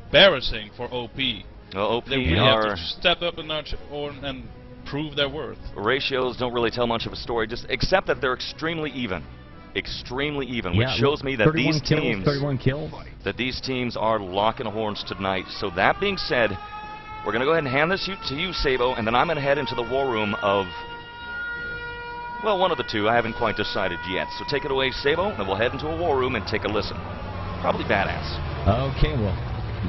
embarrassing for OP. Well, OP They really are... have to step up a notch and prove their worth. Ratios don't really tell much of a story, just except that they're extremely even. Extremely even, which shows me that these teams... 31 kills. That these teams are locking horns tonight. So that being said, we're going to go ahead and hand this to you, Sabo, and then I'm going to head into the war room of... Well, one of the two. I haven't quite decided yet. So take it away, Sabo, and we'll head into a war room and take a listen. Probably Badazz. Okay, well,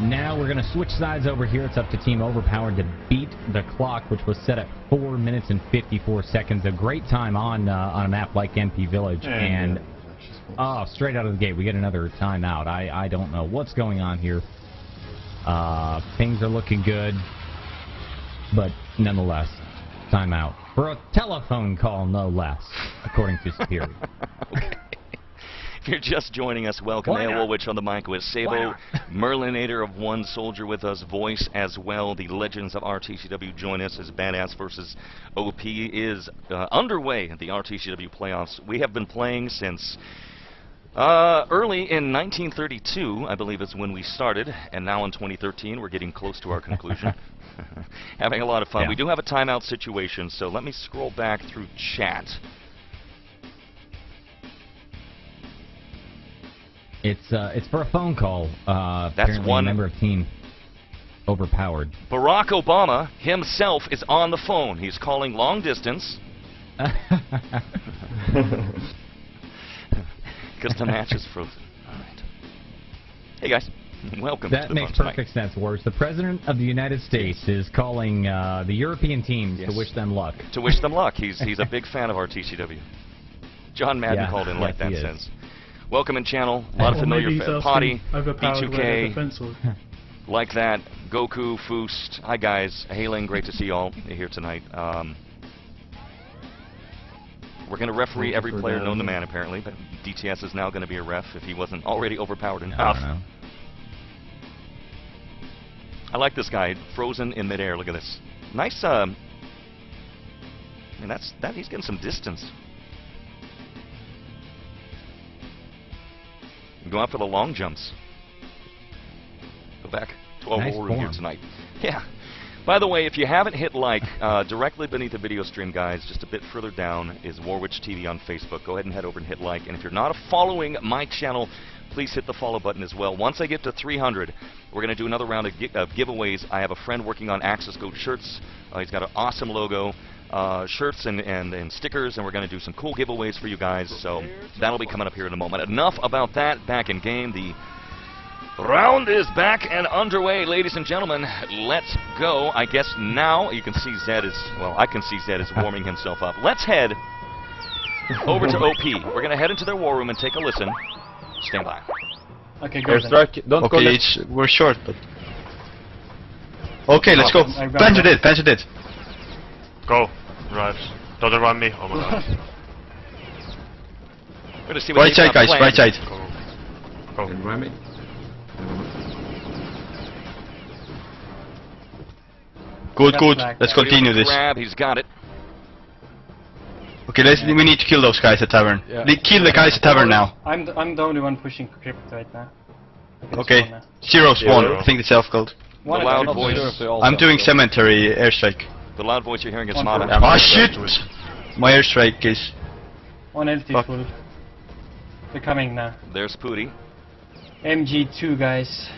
now we're going to switch sides over here. It's up to Team Overpowered to beat the clock, which was set at 4 minutes and 54 seconds. A great time on a map like MP Village. And straight out of the gate, we get another timeout. I don't know what's going on here. Things are looking good, but nonetheless, timeout. For a telephone call, no less, according to Superior. Okay. If you're just joining us, welcome. Airwolwich on the mic with Sabo, Merlinator of One Soldier with us, voice as well. The Legends of RTCW join us as Badazz versus OP is underway at the RTCW playoffs. We have been playing since early in 1932, I believe is when we started, and now in 2013 we're getting close to our conclusion. Having a lot of fun. We do have a timeout situation, so let me scroll back through chat. It's for a phone call. That's one member of Team Overpowered. Barack Obama himself is on the phone. He's calling long distance. Because the match is frozen. All right. Hey guys, welcome. That to the makes perfect sense, Wars. The President of the United States is calling the European teams to wish them luck. To wish them luck. He's a big fan of RTCW. John Madden called in like that sense. Welcome in channel. A lot of familiar Potty, B2K, like that. Goku, Foost. Hi guys. Hailing, great to see you all here tonight. We're going to referee every player known to man, apparently, but DTS is now going to be a ref if he wasn't already overpowered enough. I don't know. I like this guy, frozen in midair. Look at this. Nice, I mean, he's getting some distance. Go out for the long jumps. Go back to our war room here tonight. Yeah. By the way, if you haven't hit like, directly beneath the video stream, guys, just a bit further down is Warwich TV on Facebook. Go ahead and head over and hit like. And if you're not following my channel, please hit the follow button as well. Once I get to 300, we're going to do another round of giveaways. I have a friend working on Access Code shirts. He's got an awesome logo, shirts and stickers, and we're going to do some cool giveaways for you guys. So that'll be coming up here in a moment. Enough about that. Back in game. The round is back and underway, ladies and gentlemen. Let's go. I guess now you can see Zed is, well, I can see Zed is warming himself up. Let's head over to OP. We're going to head into their war room and take a listen. Stand by. Okay, go. Don't go. Okay, we're short, but... Okay, let's go. Plant it. Go. Right. Don't run me. Oh my god. We're going to see what right side, guys. Right side. Go. Run me. Good. Let's continue this. Grab. He's got it. Okay, we need to kill those guys at tavern. Yeah. Kill the guys at tavern now. I'm the only one pushing crypt right now. Okay. Zero spawn. I think the self-gold. The loud voice. I'm doing cemetery airstrike. The loud voice you're hearing is Mata. Ah shit! My airstrike is... One LT full. They're coming now. There's Pooty. MG2 guys.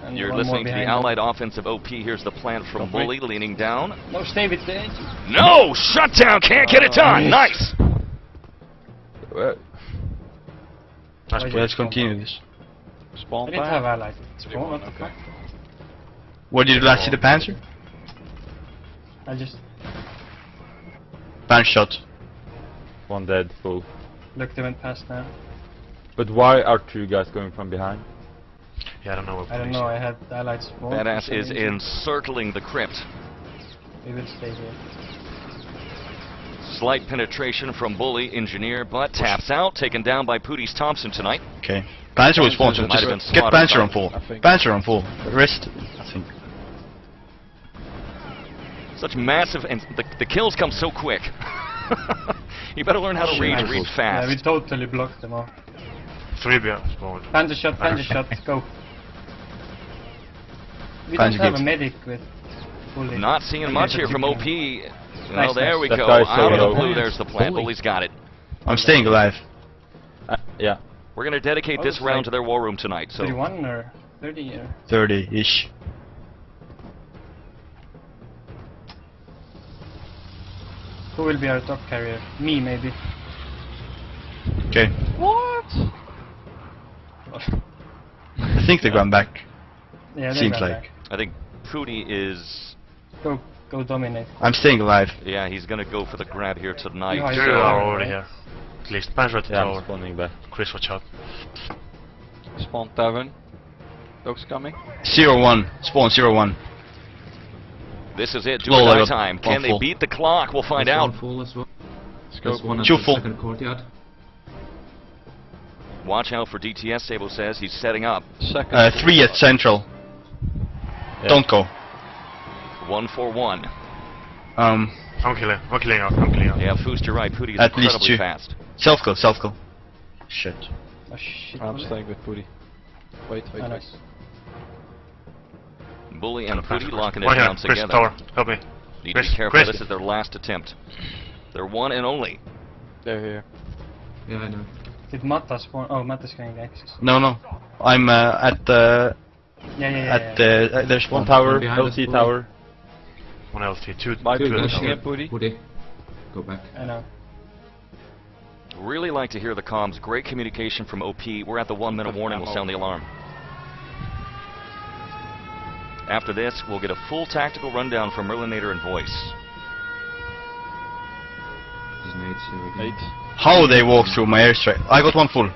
And you're listening to the Allied offensive OP. Here's the plant from Bully leaning down. No, stay with the edge. No! Shutdown! Can't get it done! Nice! Okay, let's continue this. I didn't have Allied. Spawn, okay. What did you last see the Panzer? I just... Panzer shot. One dead, full. Look, they went past now. But why are two guys going from behind? Yeah, I don't know. I don't know, I had Allied spawn. Badazz is encircling the crypt. We will stay here. Slight penetration from Bully, Engineer, but taps out, taken down by Pooty's Thompson tonight. Okay. Panzer was spawned, so just get Panzer on full. Panzer on full. The rest, I think. Such massive, and the kills come so quick. You better learn how to read fast. Yeah, we totally blocked them off. 3 behind spawn. Panzer shot, go. We Panzer don't have a gives. medic with bully. Not seeing much here from OP. Well, Nice, there nice. we That go. guy's so Out of the low. blue, there's the plant. Bully. Bully's got it. I'm staying alive. Yeah. We're going to dedicate Oh, this it's round like to their war room tonight. So 31 or 30 or... 30-ish. Who will be our top carrier? Me, maybe. Okay. What? I think they're going back. Yeah, they Seems got like. back. I think Pooty is... Go dominate. I'm staying alive. Yeah, he's going to go for the grab here tonight. Yeah, Two so- are already here. At least Panzer at the Yeah, I'm tower. spawning back. Chris, watch out. Spawn tavern. Dogs coming. 0-1. Spawn 0-1. This is it. Do Well, or I die got time. one Can they full. beat the clock? We'll find out. Full as well. Let's go. There's one at Two the full. second courtyard. Watch out for DTS, Sabo says. He's setting up. 3 at central. Yeah. Don't go. 1-4-1. Um, I'm killing out. Yeah, Foost, you're right. Pooty is At least incredibly two. fast. self-go, self-go. Shit. Oh shit. I'm bully. staying with Pooty. Wait. Oh, nice. Bully and Panzer. Pooty locking it One here, down Chris, together. tower. Help me. Need to Chris, be careful. Chris. This is their last attempt. Their one and only. They're here. Yeah, I know. Did Mata spawn? Oh, Mata's going access. No. I'm at the... Yeah. there's One one. tower, behind us, LT bully. tower. One LT, two Bye, two Pooty. at the tower. Yeah, Pooty. Woody, go back. I know. Really like to hear the comms. Great communication from OP. We're at the 1 minute warning. We'll sound the alarm. After this, we'll get a full tactical rundown from Merlinator and Voice. There's nades here again. 8. How they walk through my airstrike. I got one full.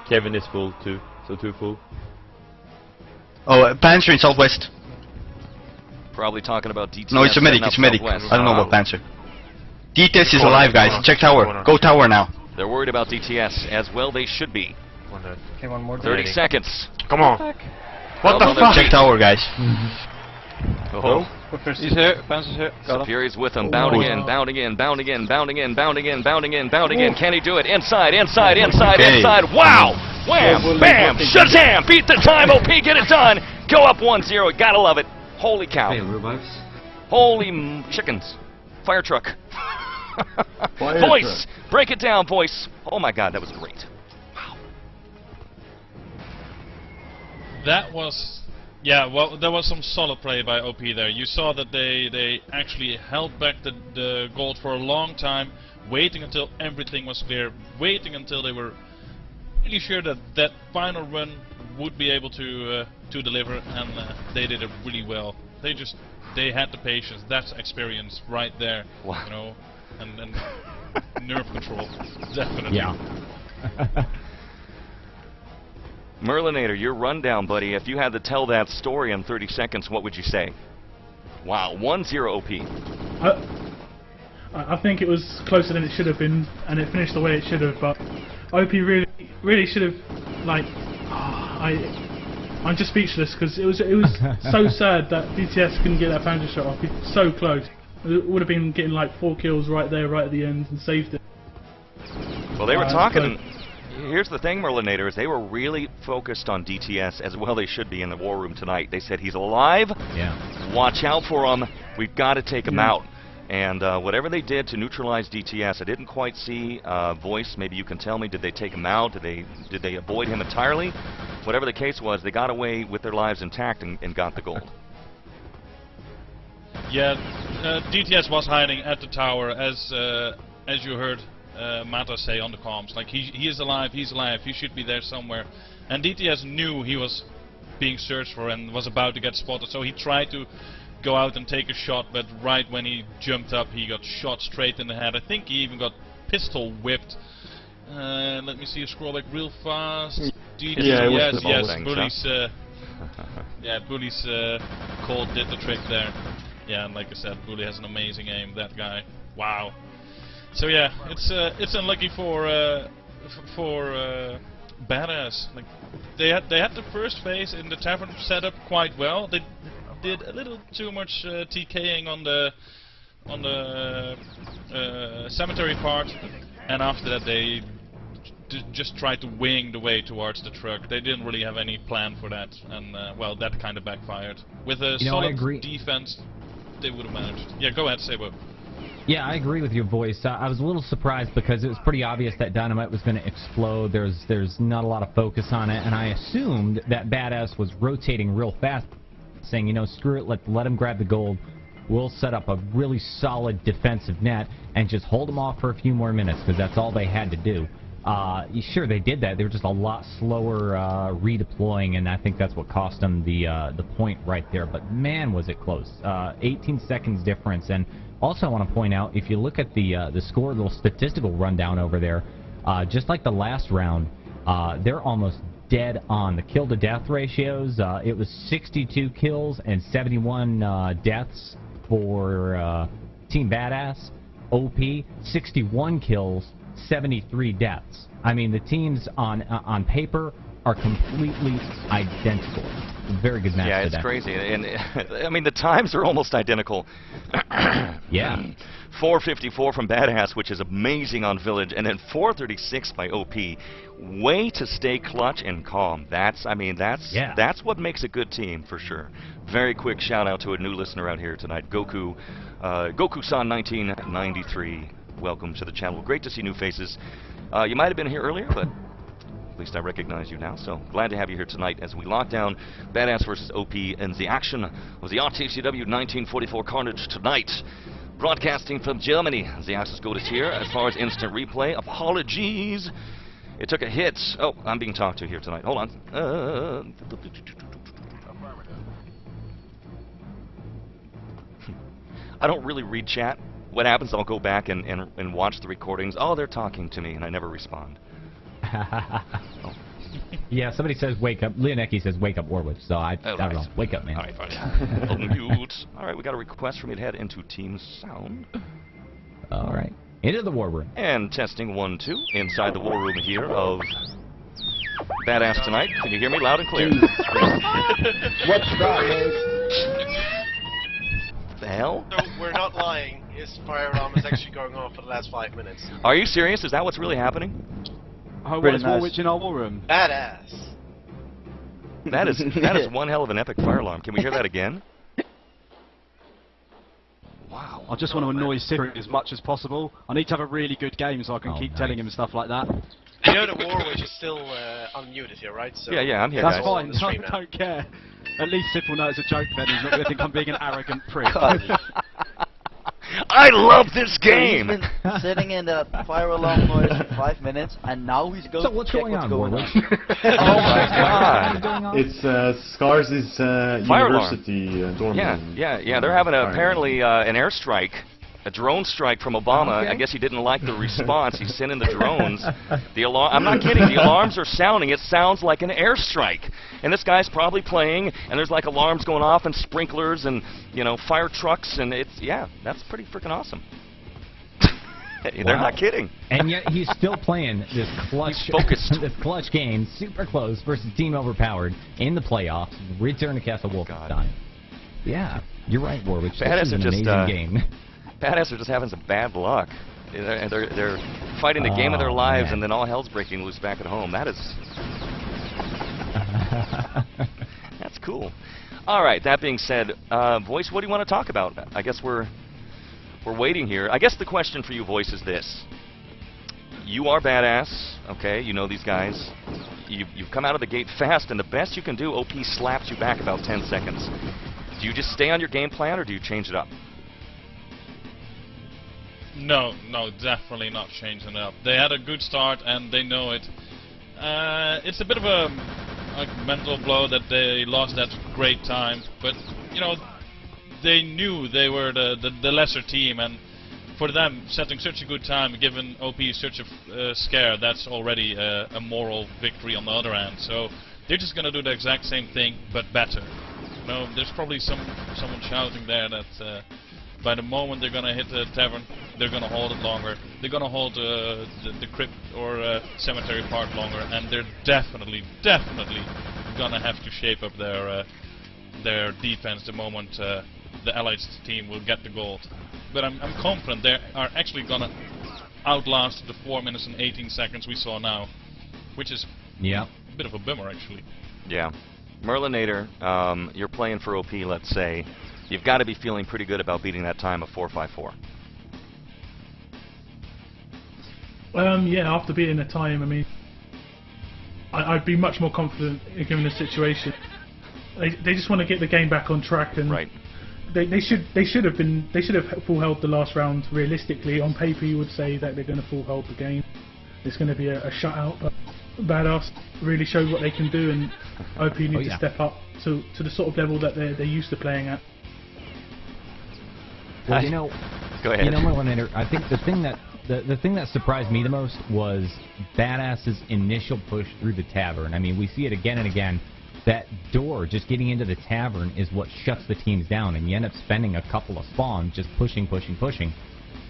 Kevin is full too, so 2 full. Oh, Panzer in southwest. Probably talking about DTS. No, it's a medic, setting up it's a medic. Southwest. I don't know about Panzer. DTS is Corner, alive, guys. corner, Check tower. corner. Go tower now. They're worried about DTS, as well they should be. One dead. Okay, one more. 30 Medic. seconds. Come on. Well, What the well, fuck? Check tower, guys. Oh, Go first. He's here. Panzer's here. Got him. Fury's with him, bounding in. Can he do it? Inside. Okay. Wow! Wham! Bam! Shazam! Beat the time, OP, get it done! Go up 1-0, gotta love it. Holy cow. Fail revives. Holy chickens. Fire truck. Voice! Break it down, Voice. Oh my god, that was great. That was... Yeah, well, there was some solid play by OP there. You saw that they actually held back the gold for a long time, waiting until everything was clear, waiting until they were really sure that that final run would be able to deliver, and they did it really well. They had the patience. That's experience right there. Wow. You know, and nerve control, definitely. Yeah. Merlinator, your rundown, buddy. If you had to tell that story in 30 seconds, what would you say? Wow, 1-0 OP. I think it was closer than it should have been, and it finished the way it should have. But OP really should have. Like, I'm just speechless because it was so sad that DTS couldn't get that Panzer shot off. It's so close. It would have been getting like 4 kills right there, right at the end, and saved it. Well, they were That's talking. Here's the thing, Merlinator, is they were really focused on DTS, as well they should be in the war room tonight. They said, he's alive. Yeah. Watch out for him. We've got to take him out. And whatever they did to neutralize DTS, I didn't quite see. Voice, maybe you can tell me, did they take him out? Did they avoid him entirely? Whatever the case was, they got away with their lives intact and got the gold. Yeah, DTS was hiding at the tower, as you heard Mata say on the comms. Like, he is alive, he's alive, he should be there somewhere. And DTS knew he was being searched for and was about to get spotted, so he tried to go out and take a shot, but right when he jumped up, he got shot straight in the head. I think he even got pistol whipped. Let me see, scroll back real fast. Yeah, it was yes, the Bully's, Bully's call did the trick there. Yeah, and like I said, Bully has an amazing aim, that guy. Wow. So yeah, it's unlucky for Badazz. Like, they had the first phase in the tavern set up quite well. They did a little too much TKing on the cemetery part, and after that they just tried to wing the way towards the truck. They didn't really have any plan for that, and well, that kind of backfired. With a solid defense, they would have managed. Yeah, go ahead, Sabo. Yeah, I agree with your voice. I was a little surprised because it was pretty obvious that Dynamite was going to explode. There's not a lot of focus on it, and I assumed that Badazz was rotating real fast, saying, you know, screw it, let him grab the gold. We'll set up a really solid defensive net and just hold them off for a few more minutes, because that's all they had to do. Sure, they did that. They were just a lot slower redeploying, and I think that's what cost them the point right there. But man, was it close. 18 seconds difference. And also I want to point out, if you look at the score, little statistical rundown over there, just like the last round, they're almost dead on. The kill-to-death ratios, it was 62 kills and 71 deaths for Team Badazz. OP, 61 kills, 73 deaths. I mean, the teams on paper are completely identical. Very good match. Yeah, it's crazy, and I mean the times are almost identical. Yeah. 454 from Badazz, which is amazing on Village, and then 436 by OP. Way to stay clutch and calm. That's what makes a good team for sure. Very quick shout out to a new listener out here tonight, Goku, Goku-san 1993. Welcome to the channel. Great to see new faces. You might have been here earlier, but at least I recognize you now, so glad to have you here tonight as we lock down Badazz versus OP and the action of the RTCW 1944 Carnage tonight. Broadcasting from Germany, the Axis Gold is here. As far as instant replay, apologies. It took a hit. Oh, I'm being talked to here tonight. Hold on. I don't really read chat. What happens, I'll go back and watch the recordings. Oh, they're talking to me, and I never respond. Oh. Yeah, somebody says wake up. Leonecki says wake up Warwick, so I don't know. Wake up, man. All right, fine. Unmute. All right, we got a request for me to head into Team Sound. All right. Into the war room. And testing 1, 2. Inside the war room here of Badazz tonight. Can you hear me loud and clear? What's that, the hell? No, we're not lying. His fire alarm is actually going off for the last 5 minutes. Are you serious? Is that what's really happening? Oh, what is Warwick in our war room? Badazz. That is one hell of an epic fire alarm. Can we hear that again? Wow. I just want to annoy Siri as much as possible. I need to have a really good game so I can keep telling him stuff like that. You know the Warwick is still unmuted here, right? So yeah, I'm here, That's guys. fine. I don't care. At least Sipple knows it's a joke then. He's not going to think I'm being an arrogant prick. I love this game! He's been sitting in the fire alarm noise for 5 minutes, and now he's going to check what's going on. Oh my god! It's Scars' university dorm room. Yeah, they're having apparently an airstrike. A drone strike from Obama. I guess he didn't like the response. He sent in the drones. The alarm. I'm not kidding. The alarms are sounding. It sounds like an airstrike. And this guy's probably playing, and there's like alarms going off and sprinklers and fire trucks, and that's pretty freaking awesome. They're not kidding. And yet he's still playing this clutch, this clutch game, super close versus Team Overpowered in the playoffs. Return to Castle Wolfenstein. Yeah, you're right, Warwick. This is an amazing game. Badazz are just having some bad luck. They're fighting the game of their lives, and then all hell's breaking loose back at home. That is... That's cool. All right, that being said, Voice, what do you want to talk about? I guess we're waiting here. I guess the question for you, Voice, is this. You are Badazz, okay? You know these guys. You've come out of the gate fast, and the best you can do, OP slaps you back about 10 seconds. Do you just stay on your game plan, or do you change it up? No, definitely not changing it up. They had a good start and they know it. It's a bit of a mental blow that they lost that great time, but they knew they were the lesser team, and for them setting such a good time, given OP such a scare, that's already a moral victory on the other end. So they're just gonna do the exact same thing but better. There's probably someone shouting there that. By the moment they're gonna hit the tavern, they're gonna hold it longer. They're gonna hold the crypt or cemetery part longer, and they're definitely gonna have to shape up their defense the moment the Allied team will get the gold. But I'm confident they are actually gonna outlast the 4 minutes and 18 seconds we saw now. which is a bit of a bummer, actually. Yeah. Merlinator, you're playing for OP, let's say. You've got to be feeling pretty good about beating that time of 4:54. Yeah, after beating a time, I mean, I'd be much more confident given the situation. They just want to get the game back on track, and they should have full held the last round. Realistically, on paper, you would say that they're going to full hold the game. It's going to be a shutout, but Badazz really showed what they can do, and OP need to step up to the sort of level that they're used to playing at. Well, go ahead. Merlinator, I think the thing that surprised me the most was Badazz's initial push through the tavern. I mean, we see it again and again. That door, just getting into the tavern, is what shuts the teams down, and you end up spending a couple of spawns just pushing,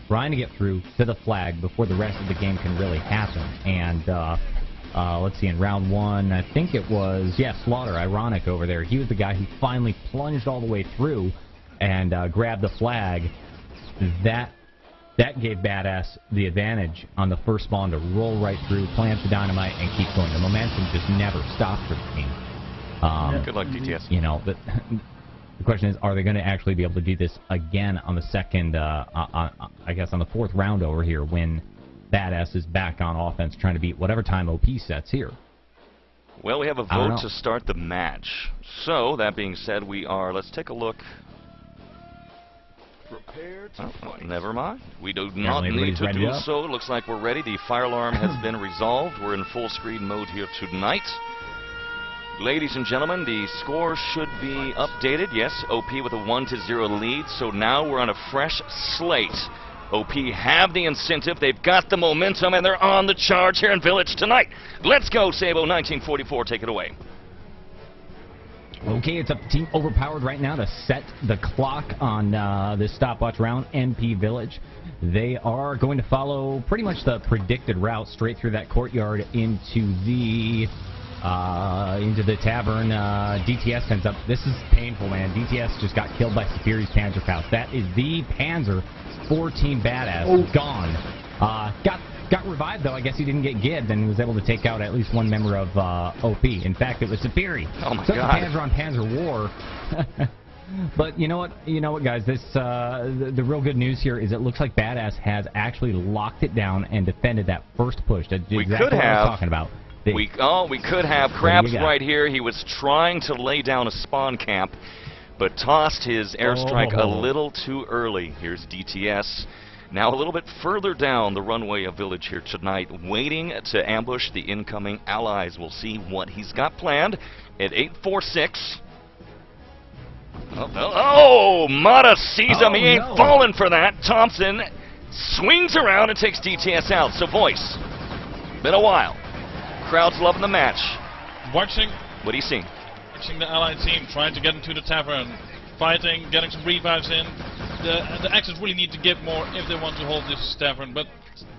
trying to get through to the flag before the rest of the game can really happen. And let's see, in round 1, I think it was, Slaughter, Ironic over there. He was the guy who finally plunged all the way through and grabbed the flag. That gave Badazz the advantage on the first spawn to roll right through, plant the dynamite, and keep going. The momentum just never stopped for the team. Good luck, DTS. The question is, are they going to actually be able to do this again on the second, I guess on the 4th round over here, when Badazz is back on offense trying to beat whatever time OP sets here? Well, we have a vote to start the match. So, that being said, let's take a look. Never mind. We do not need to do so. It looks like we're ready. The fire alarm has been resolved. We're in full screen mode here tonight. Ladies and gentlemen, the score should be updated. Yes, OP with a 1-0 lead. So now we're on a fresh slate. OP have the incentive. They've got the momentum, and they're on the charge here in Village tonight. Let's go, Sabo. 1944. Take it away. Okay, it's up to Team Overpowered right now to set the clock on this stopwatch round, NP Village. They are going to follow pretty much the predicted route straight through that courtyard into the tavern. DTS sends up. This is painful, man. DTS just got killed by Superior's Panzerfaust. That is the Panzer for Team Badazz. Gone. Got revived, though. I guess he didn't get gibbed and was able to take out at least one member of OP. In fact, it was Superi. Oh, my God. God. Panzer on Panzer war. But you know what, guys? This the real good news here is it looks like Badazz has actually locked it down and defended that first push. That's exactly what I was talking about. We could have Krabs right here. He was trying to lay down a spawn camp, but tossed his airstrike a little too early. Here's DTS. Now a little bit further down the runway of Village here tonight, waiting to ambush the incoming allies. We'll see what he's got planned at 846. Mata sees him. He ain't falling for that. Thompson swings around and takes DTS out. So, voice, been a while. Crowd's loving the match. Watching. What do you see? Watching the allied team trying to get into the tavern, fighting, getting some revives in. The Axis really need to get more if they want to hold this tavern, but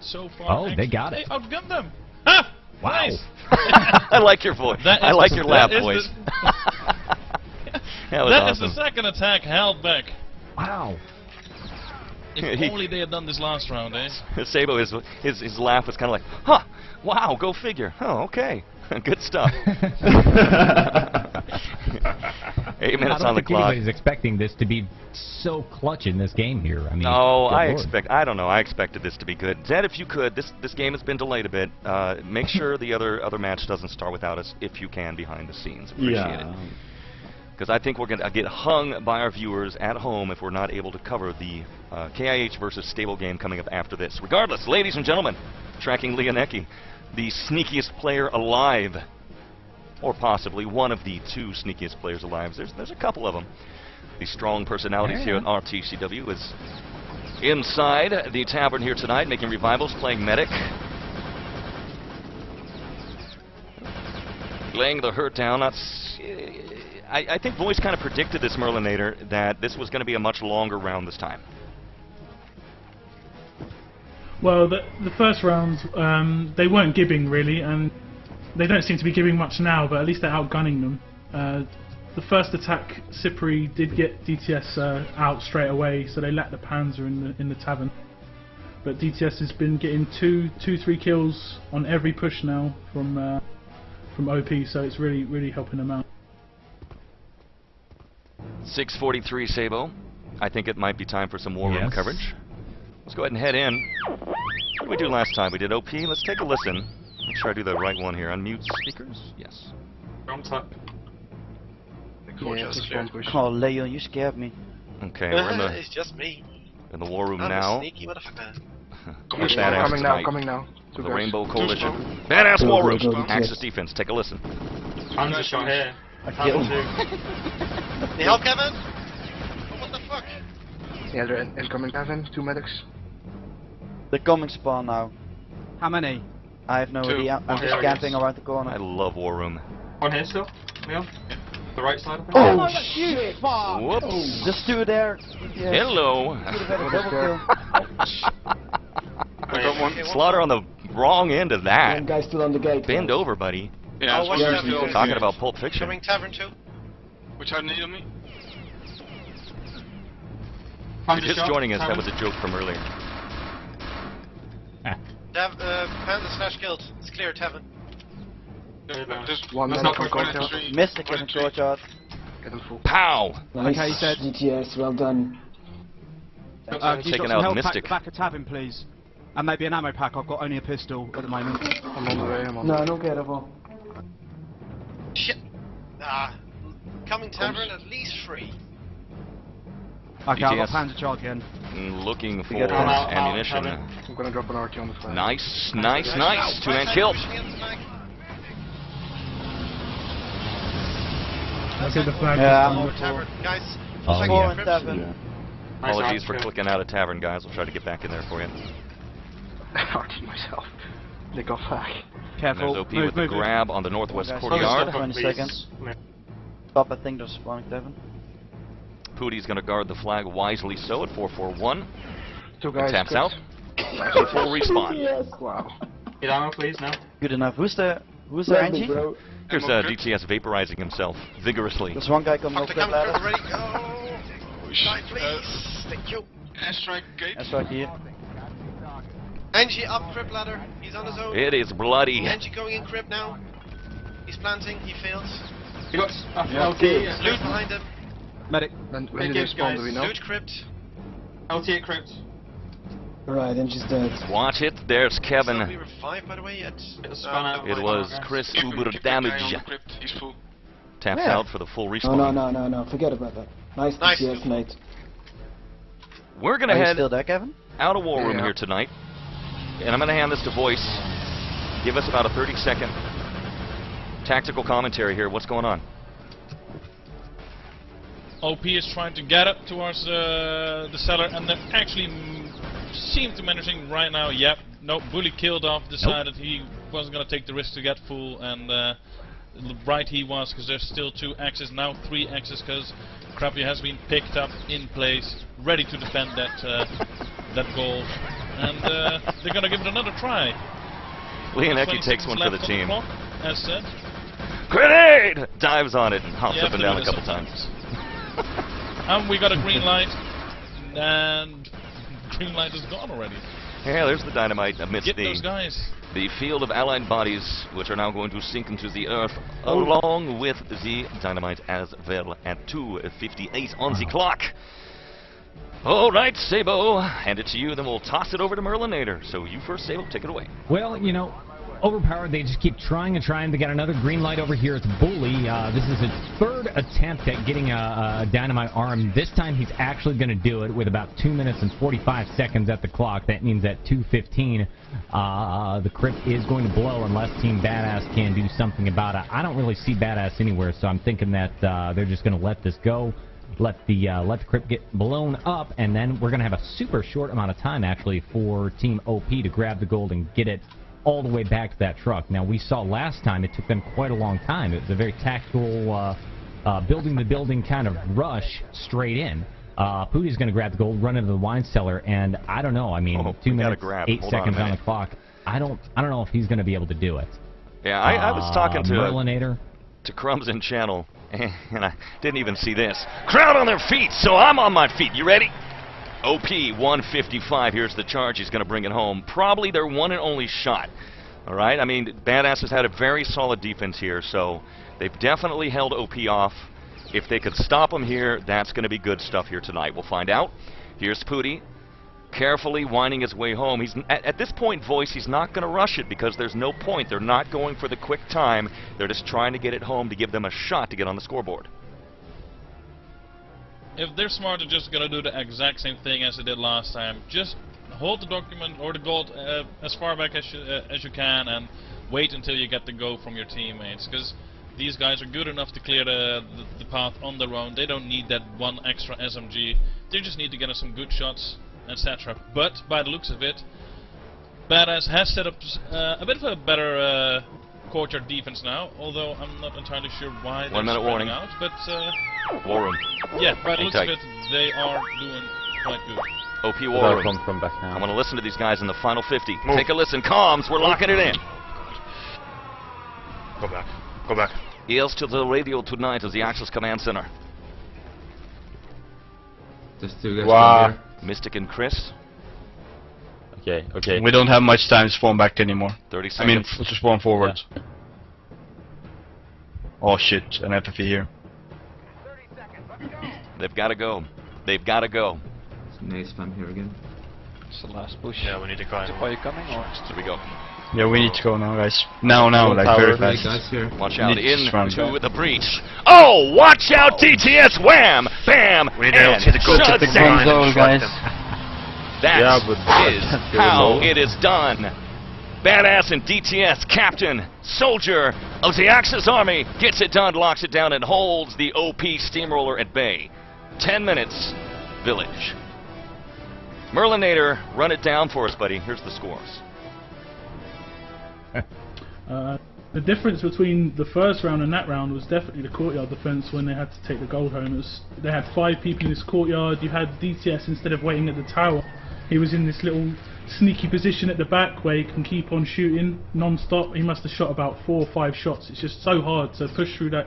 so far they got it. They outgunned them. Ah, wow. Nice. I like your voice. I like your laugh voice. That was awesome. Is the second attack held back. Wow. If only they had done this last round, eh? Sabo, his laugh was kind of like, huh, wow, go figure. Oh, okay. Good stuff. 8 minutes on the clock. Anybody's expecting this to be so clutch in this game here. I mean, I don't know. I expected this to be good. Zed, if you could, this game has been delayed a bit. Make sure the other match doesn't start without us, if you can, behind the scenes. Appreciate it. Because I think we're going to get hung by our viewers at home if we're not able to cover the KIH versus Stable game coming up after this. Regardless, ladies and gentlemen, tracking Leonecki, the sneakiest player alive, or possibly one of the 2 sneakiest players alive. There's a couple of them. The strong personalities here at RTCW is inside the tavern here tonight, making revivals, playing medic. Laying the hurt down. I think Voice kind of predicted this, Merlinator, that this was going to be a much longer round this time. Well, the first round, they weren't gibbing really, and they don't seem to be giving much now, but at least they're outgunning them. The first attack, Cipri did get DTS out straight away, so they let the Panzer in the tavern. but DTS has been getting 3 kills on every push now from OP, so it's really helping them out. 6:43 Sabo. I think it might be time for some war room coverage. Let's go ahead and head in. What did we do last time? We did OP. Let's take a listen. Make sure I do the right one here. Unmute speakers. Yes. Wrong time. Oh, Leon, you scared me. Okay, we're in the. It's just me. In the war room I'm now. a sneaky motherfucker. Coming now. The Rainbow Coalition. Badass war room. Axis defense. Take a listen. I'm just here. Need help, Kevin? Oh, what the fuck? Yeah, they're incoming, Kevin. 2 medics. They're coming spawn now. How many? I have no idea. I'm just camping around the corner. I love war room. One here still? Leon? The right side of it? Oh, shit! Whoops! Just 2 there. Yes. Hello. I got one. Slaughter on the wrong end of that. One guy still on the gate. Bend over, buddy. Yeah, talking about Pulp Fiction. Coming Tavern 2. Which side need on me? If you're just joining us, that was a joke from earlier. Panda/Guild. It's clear, Tavern. Just one medic on courtyard. Missed the Kevin courtyard. Get him full. Pow! Nice. Okay, said. GTS, well done. Can you Taking got some out help Mystic. back a tavern, please? And maybe an ammo pack. I've got only a pistol at the moment. I'm on the way, I'm on No, I don't get it all. Shit. Coming Tavern, at least 3. Okay, I've got pounds of charge again. Looking for ammunition. I'm gonna drop an RT on the flag. Nice. 2-man kill. Look at the flag. Tavern. Guys, Oh, 4 and 7. Apologies for clicking out of Tavern, guys. We'll try to get back in there for you. RT myself. They got flag. Careful. There's OP with the grab on the northwest Okay, courtyard. 20 seconds. Stop, I think they're spawning Tavern. Pootie's going to guard the flag wisely so at 441. 2 guys. Taps out. Full respawn. Yes. Wow. Get ammo, please, now. Good enough. Who's the Angie? Here's DTS vaporizing himself vigorously. There's one guy coming up Fuck, that ladder. ready, go! Die, please! Thank you. Airstrike gate. Airstrike here. Angie up crib ladder. He's on his own. It is bloody. Angie going in crib now. He's planting. He fails. You got Loot behind him. Medic. When did they spawn, do we know? Loot crypt. LT at crypt. Alright, and she's dead. Watch it. There's Kevin. So we were 5, by the way. It was Chris Uber Damage. He's full. Taps out for the full respawn. No. Forget about that. Nice DTS, mate. We're going to head still there, Kevin? out of war room here tonight. And I'm going to hand this to Voice. Give us about a 30-second tactical commentary here. What's going on? OP is trying to get up towards the cellar, and they actually seem to managing right now. Yep, no, Bully killed off, decided he wasn't going to take the risk to get full, and right he was, because there's still 2 axes, now 3 axes, because Crappy has been picked up in place, ready to defend that goal, and they're going to give it another try. Leonecki takes one for the team. Clock, as said. Grenade! Dives on it and hops up and down a couple times. And we got a green light, and green light is gone already. Yeah, there's the dynamite amidst Get those guys. the field of allied bodies, which are now going to sink into the earth, along with the dynamite as well at 2:58 on the clock. All right, Sabo, hand it to you, then we'll toss it over to Merlinator. So you first, Sabo, take it away. Well, you know, overpowered, they just keep trying and trying to get another green light over here. It's Bully. This is his 3rd attempt at getting a dynamite arm. This time he's actually going to do it with about 2 minutes and 45 seconds at the clock. That means at 2:15, the crypt is going to blow unless Team Badazz can do something about it. I don't really see Badazz anywhere, so I'm thinking that they're just going to let this go. Let the crypt get blown up, and then we're going to have a super short amount of time, actually, for Team OP to grab the gold and get it all the way back to that truck. Now, we saw last time it took them quite a long time. It was a very tactical, building-to-building kind of rush straight in. Pootie's going to grab the gold, run into the wine cellar, and I don't know. I mean, 2 minutes, 8 seconds on the clock. I don't know if he's going to be able to do it. Yeah, I was talking to Merlinator. To Crumbs in channel, and I didn't even see this. Crowd on their feet, so I'm on my feet. You ready? OP 155. Here's the charge. He's going to bring it home. Probably their one and only shot. All right. I mean, Badazz has had a very solid defense here, so they've definitely held OP off. If they could stop him here, that's going to be good stuff here tonight. We'll find out. Here's Pooty, carefully winding his way home. He's at this point, Voice, he's not going to rush it because there's no point. They're not going for the quick time. They're just trying to get it home to give them a shot to get on the scoreboard. If they're smart, they're just going to do the exact same thing as they did last time. Just hold the document or the gold as far back as you can and wait until you get the go from your teammates. Because these guys are good enough to clear the path on their own. They don't need that one extra SMG. They just need to get some good shots, etc. But by the looks of it, Badazz has set up a bit of a better courtyard defense now. Although I'm not entirely sure why they're 1 minute warning. out. But War room. yeah, by the looks of it, they are doing quite good. OP war room. From back now. I want to listen to these guys in the final 50. Move. Take a listen. Comms, we're locking it in. Go back. Go back. Ears to the radio tonight as the Axis Command Center. There's 2 guys Wow. down here. Mystic and Chris. Okay, okay. We don't have much time to spawn back anymore. 30 I mean, seconds. to spawn forward. Yeah. Oh shit, an FFE here. They've got to go. They've got to go. Nade spam here again. It's the last push. Yeah, we need to go. Are you coming or? Here we go. Yeah, we need to go now, guys. Now, like very fast. Guys here. Watch We out need to run. into the breach. Oh, watch out, DTS! Wham! Bam! We need to hit the goal. shut Get the down. goal, guys. That Yeah, but is that's how low. it is done. Badazz and DTS, captain, soldier of the Axis Army, gets it done, locks it down, and holds the OP steamroller at bay. 10 minutes, Village. Merlinator, run it down for us, buddy. Here's the scores. The difference between the first round and that round was definitely the courtyard defense when they had to take the gold home. They had 5 people in this courtyard. You had DTS, instead of waiting at the tower, he was in this little sneaky position at the back where he can keep on shooting non-stop. He must have shot about 4 or 5 shots. It's just so hard to push through that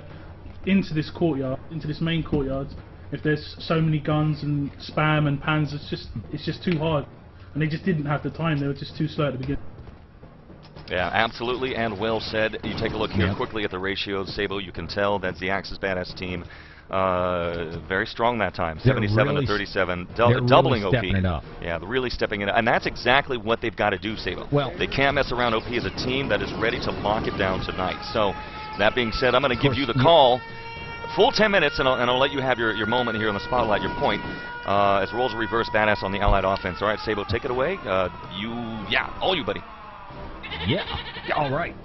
into this courtyard, into this main courtyard. If there's so many guns and spam and pans, it's just too hard. And they just didn't have the time. They were just too slow at the beginning. Yeah, absolutely, and well said. You take a look here quickly at the ratios, Sabo. You can tell that's the Axis Badazz team. Very strong that time, 77 to 37, doubling OP. Stepping it up. Yeah, they're really stepping it up, and that's exactly what they've got to do, Sabo. Well, they can't mess around. OP is a team that is ready to lock it down tonight. So, that being said, I'm going to give you the call. Full 10 minutes, and I'll let you have your moment here on the spotlight, your point. As roles are reverse, Badazz on the Allied offense. All right, Sabo, take it away. All you, buddy. Yeah. All right.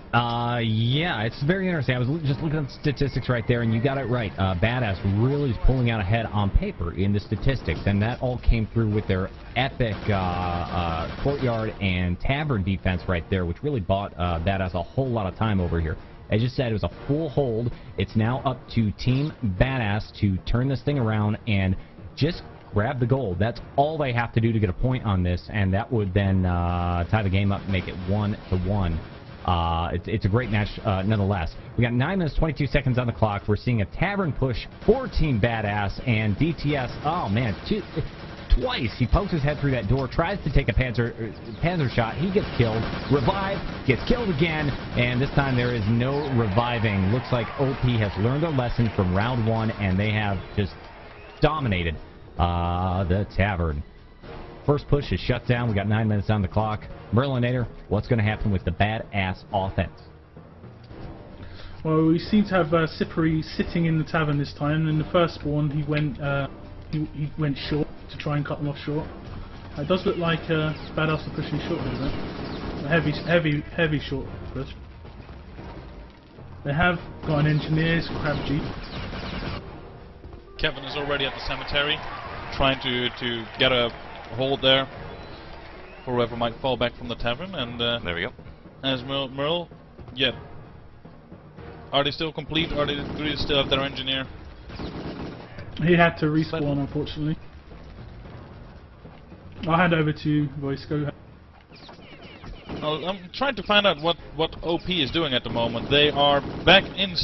Yeah, it's very interesting. I was just looking at the statistics right there, and you got it right. Badazz really is pulling out ahead on paper in the statistics, and that all came through with their epic courtyard and tavern defense right there, which really bought Badazz a whole lot of time over here. As you said, it was a full hold. It's now up to Team Badazz to turn this thing around and just grab the gold. That's all they have to do to get a point on this, and that would then tie the game up and make it 1-1. It's a great match nonetheless. We got 9 minutes 22 seconds on the clock. We're seeing a tavern push for Team Badazz, and DTS, oh man, twice he pokes his head through that door, tries to take a panzer shot. He gets killed. Revive, gets killed again, and this time there is no reviving. Looks like OP has learned a lesson from round 1, and they have just dominated the tavern. First push is shut down. We got 9 minutes on the clock. Merlinator, what's going to happen with the Badazz offense? Well, we seem to have Sippery sitting in the tavern this time. In the first spawn, he went short to try and cut them off short. It does look like Badazz are pushing short a little bit. Heavy short push. They have got an engineer, it's Crab Jeep. Kevin is already at the cemetery, trying to get a hold there for whoever might fall back from the tavern. And there we go. As Merle, yeah. Are they still complete? Do they still have their engineer? He had to respawn, unfortunately. I'll hand over to you, Voice. Go ahead. I'm trying to find out what OP is doing at the moment. They are back in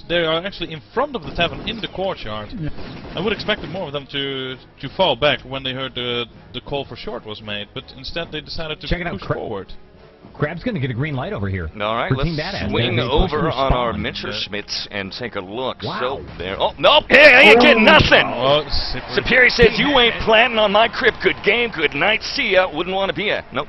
they are actually in front of the tavern in the courtyard. Yeah. I would expect more of them to fall back when they heard the call for short was made, but instead they decided to push forward. Crab's going to get a green light over here. All right, let's swing over on our Messerschmitt and take a look. Wow. So there. Oh, nope. Hey, I ain't getting nothing. Oh, Superior says you ain't planting on my crib. Good game. Good night. See ya. Wouldn't want to be a. Nope.